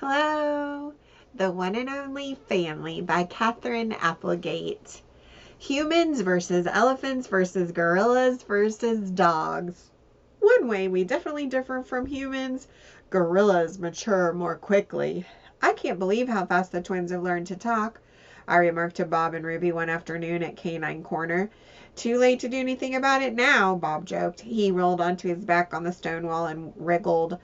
Hello, The One and Only Family by Catherine Applegate. Humans versus elephants versus gorillas versus dogs. One way we definitely differ from humans, gorillas mature more quickly. I can't believe how fast the twins have learned to talk, I remarked to Bob and Ruby one afternoon at Canine Corner. Too late to do anything about it now, Bob joked. He rolled onto his back on the stone wall and wriggled.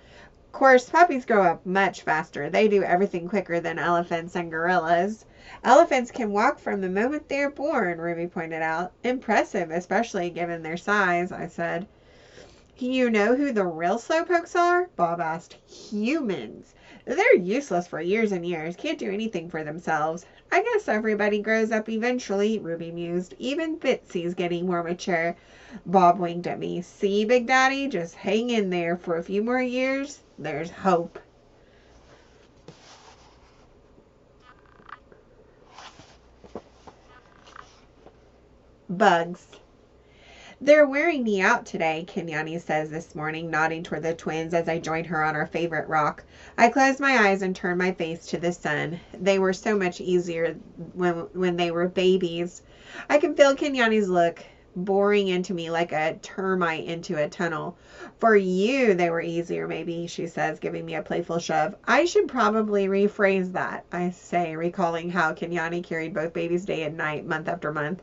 Of course, puppies grow up much faster. They do everything quicker than elephants and gorillas. Elephants can walk from the moment they're born, Ruby pointed out. Impressive, especially given their size, I said. You know who the real slowpokes are? Bob asked. Humans. They're useless for years and years. Can't do anything for themselves. I guess everybody grows up eventually, Ruby mused. Even Bitsy's getting more mature. Bob winked at me. See, Big Daddy? Just hang in there for a few more years. There's hope. Bugs. They're wearing me out today, Kenyani says this morning, nodding toward the twins as I join her on our favorite rock. I close my eyes and turn my face to the sun. They were so much easier when they were babies. I can feel Kenyani's look boring into me like a termite into a tunnel. For you, they were easier, maybe, she says, giving me a playful shove. I should probably rephrase that, I say, recalling how Kenyani carried both babies day and night, month after month.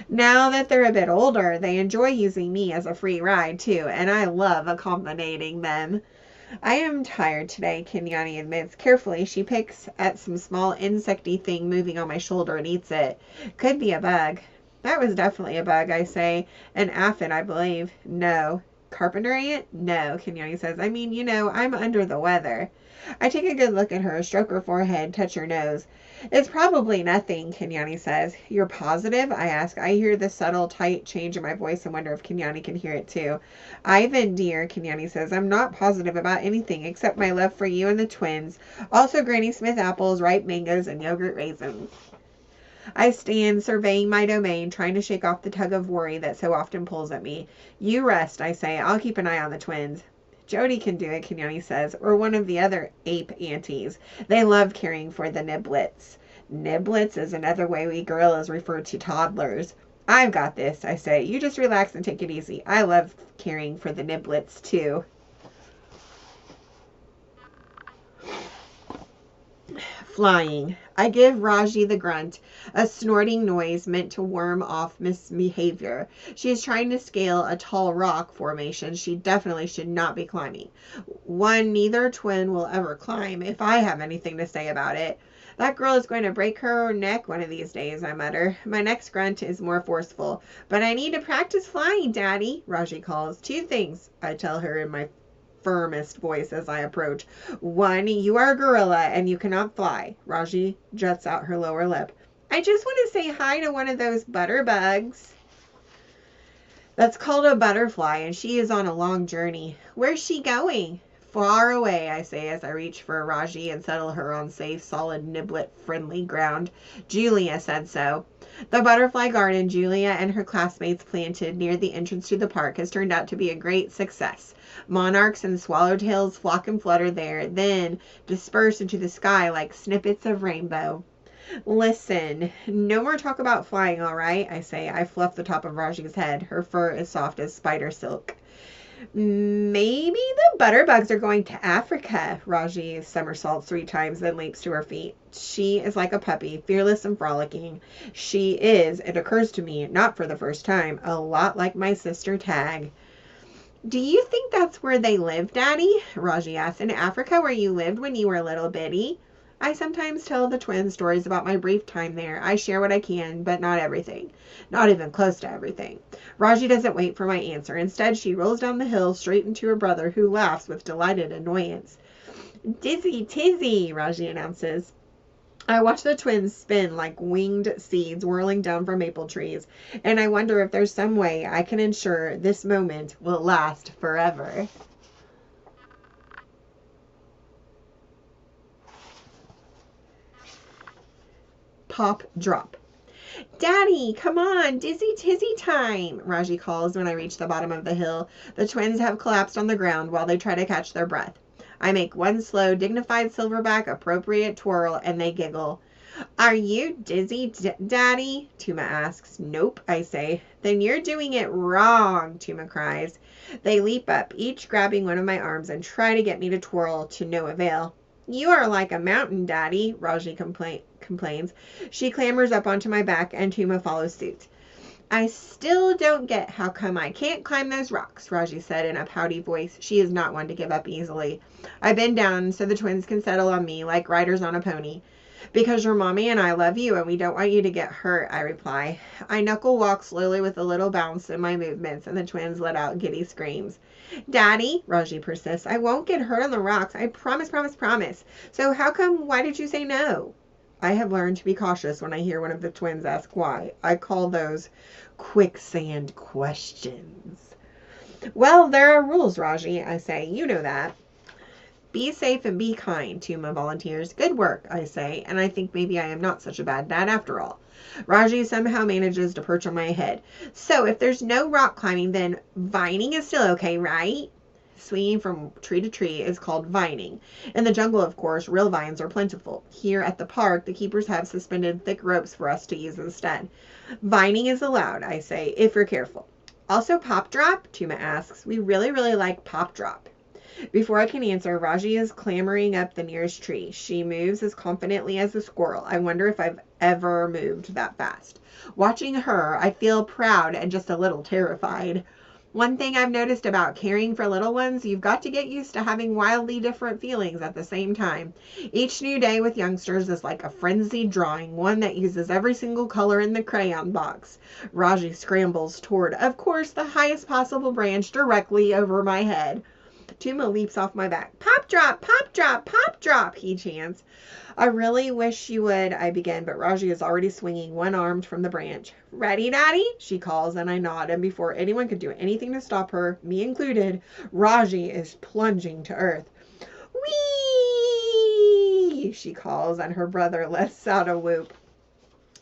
Now that they're a bit older, they enjoy using me as a free ride, too, and I love accommodating them. I am tired today, Kenyani admits. Carefully, she picks at some small insecty thing moving on my shoulder and eats it. Could be a bug. That was definitely a bug, I say. An aphid, I believe. No. Carpenter ant? No, Kenyani says. I mean, I'm under the weather. I take a good look at her, stroke her forehead, touch her nose. It's probably nothing, Kenyani says. You're positive? I ask. I hear the subtle, tight change in my voice and wonder if Kenyani can hear it too. Ivan, dear, Kenyani says, I'm not positive about anything except my love for you and the twins. Also Granny Smith apples, ripe mangoes, and yogurt raisins. I stand surveying my domain, trying to shake off the tug of worry that so often pulls at me. You rest, I say. I'll keep an eye on the twins. Jody can do it, Kenyani says, or one of the other ape aunties. They love caring for the niblets. Niblets is another way we gorillas refer to toddlers. I've got this, I say. You just relax and take it easy. I love caring for the niblets, too. Flying. I give Raji the grunt, a snorting noise meant to worm off misbehavior. She is trying to scale a tall rock formation she definitely should not be climbing. One neither twin will ever climb if I have anything to say about it. That girl is going to break her neck one of these days, I mutter. My next grunt is more forceful. But I need to practice flying, Daddy, Raji calls. 2 things, I tell her in my firmest voice as I approach. 1, you are a gorilla and you cannot fly. Raji juts out her lower lip. I just want to say hi to one of those butterbugs. That's called a butterfly, and she is on a long journey. Where's she going? Far away, I say as I reach for Raji and settle her on safe, solid, niblet-friendly ground. Julia said so. The butterfly garden Julia and her classmates planted near the entrance to the park has turned out to be a great success. Monarchs and swallowtails flock and flutter there, then disperse into the sky like snippets of rainbow. Listen, no more talk about flying, all right? I say. I fluff the top of Raji's head. Her fur is soft as spider silk. Maybe the butterbugs are going to Africa. Raji somersaults 3 times, then leaps to her feet. She is like a puppy, fearless and frolicking. She is, it occurs to me, not for the first time, a lot like my sister Tag. Do you think that's where they live, Daddy? Raji asks. In Africa, where you lived when you were a little bitty? I sometimes tell the twins stories about my brief time there. I share what I can, but not everything. Not even close to everything. Raji doesn't wait for my answer. Instead, she rolls down the hill straight into her brother, who laughs with delighted annoyance. Dizzy Tizzy, Raji announces. I watch the twins spin like winged seeds whirling down from maple trees, and I wonder if there's some way I can ensure this moment will last forever. Pop, drop. Daddy, come on, Dizzy Tizzy time, Raji calls when I reach the bottom of the hill. The twins have collapsed on the ground while they try to catch their breath. I make one slow, dignified silverback appropriate twirl, and they giggle. Are you dizzy, Daddy? Tuma asks. Nope, I say. Then you're doing it wrong, Tuma cries. They leap up, each grabbing one of my arms, and try to get me to twirl, to no avail. You are like a mountain, Daddy, Raji complains. She clambers up onto my back, and Tuma follows suit. I still don't get how come I can't climb those rocks, Raji said in a pouty voice. She is not one to give up easily. I bend down so the twins can settle on me like riders on a pony. Because your mommy and I love you and we don't want you to get hurt, I reply. I knuckle walk slowly with a little bounce in my movements, and the twins let out giddy screams. Daddy, Raji persists, I won't get hurt on the rocks. I promise, promise, promise. So why did you say no? I have learned to be cautious when I hear one of the twins ask why. I call those quicksand questions. Well, there are rules, Raji, I say. You know that. Be safe and be kind, Tuma volunteers. Good work, I say, and I think maybe I am not such a bad dad after all. Raji somehow manages to perch on my head. So if there's no rock climbing, then vining is still okay, right? Swinging from tree to tree is called vining. In the jungle, of course, real vines are plentiful. Here at the park, the keepers have suspended thick ropes for us to use instead. Vining is allowed, I say, if you're careful. Also pop drop? Tuma asks. We really, really like pop drop. Before I can answer, Raji is clambering up the nearest tree. She moves as confidently as a squirrel. I wonder if I've ever moved that fast. Watching her, I feel proud and just a little terrified. One thing I've noticed about caring for little ones, you've got to get used to having wildly different feelings at the same time. Each new day with youngsters is like a frenzied drawing, one that uses every single color in the crayon box. Raji scrambles toward, of course, the highest possible branch directly over my head. Tuma leaps off my back. Pop drop, pop drop, pop drop, he chants. I really wish you would, I begin, but Raji is already swinging one-armed from the branch. Ready, Daddy? She calls, and I nod, and before anyone could do anything to stop her, me included, Raji is plunging to earth. Whee! She calls, and her brother lets out a whoop.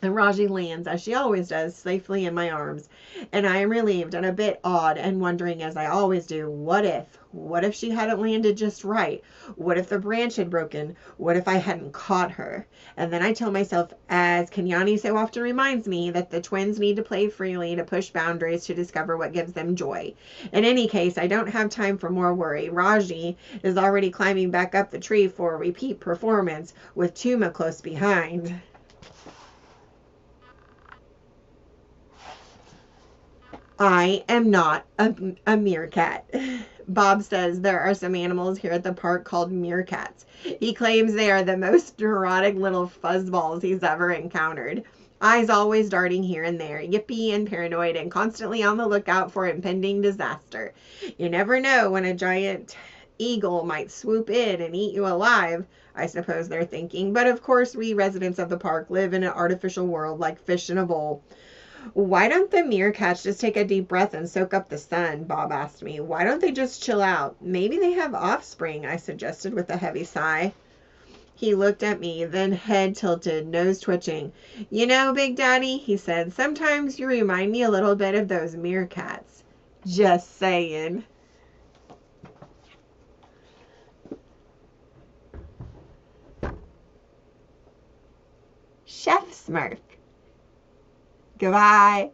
And Raji lands, as she always does, safely in my arms. And I am relieved and a bit awed and wondering, as I always do, what if? What if she hadn't landed just right? What if the branch had broken? What if I hadn't caught her? And then I tell myself, as Kenyani so often reminds me, that the twins need to play freely, to push boundaries, to discover what gives them joy. In any case, I don't have time for more worry. Raji is already climbing back up the tree for a repeat performance, with Tuma close behind. I am not a meerkat. Bob says there are some animals here at the park called meerkats. He claims they are the most neurotic little fuzzballs he's ever encountered. Eyes always darting here and there, yippy and paranoid, and constantly on the lookout for impending disaster. You never know when a giant eagle might swoop in and eat you alive, I suppose they're thinking. But of course, we residents of the park live in an artificial world like fish in a bowl. Why don't the meerkats just take a deep breath and soak up the sun? Bob asked me. Why don't they just chill out? Maybe they have offspring, I suggested with a heavy sigh. He looked at me, then head tilted, nose twitching. You know, Big Daddy, he said, sometimes you remind me a little bit of those meerkats. Just saying. Chef Smurf. Goodbye.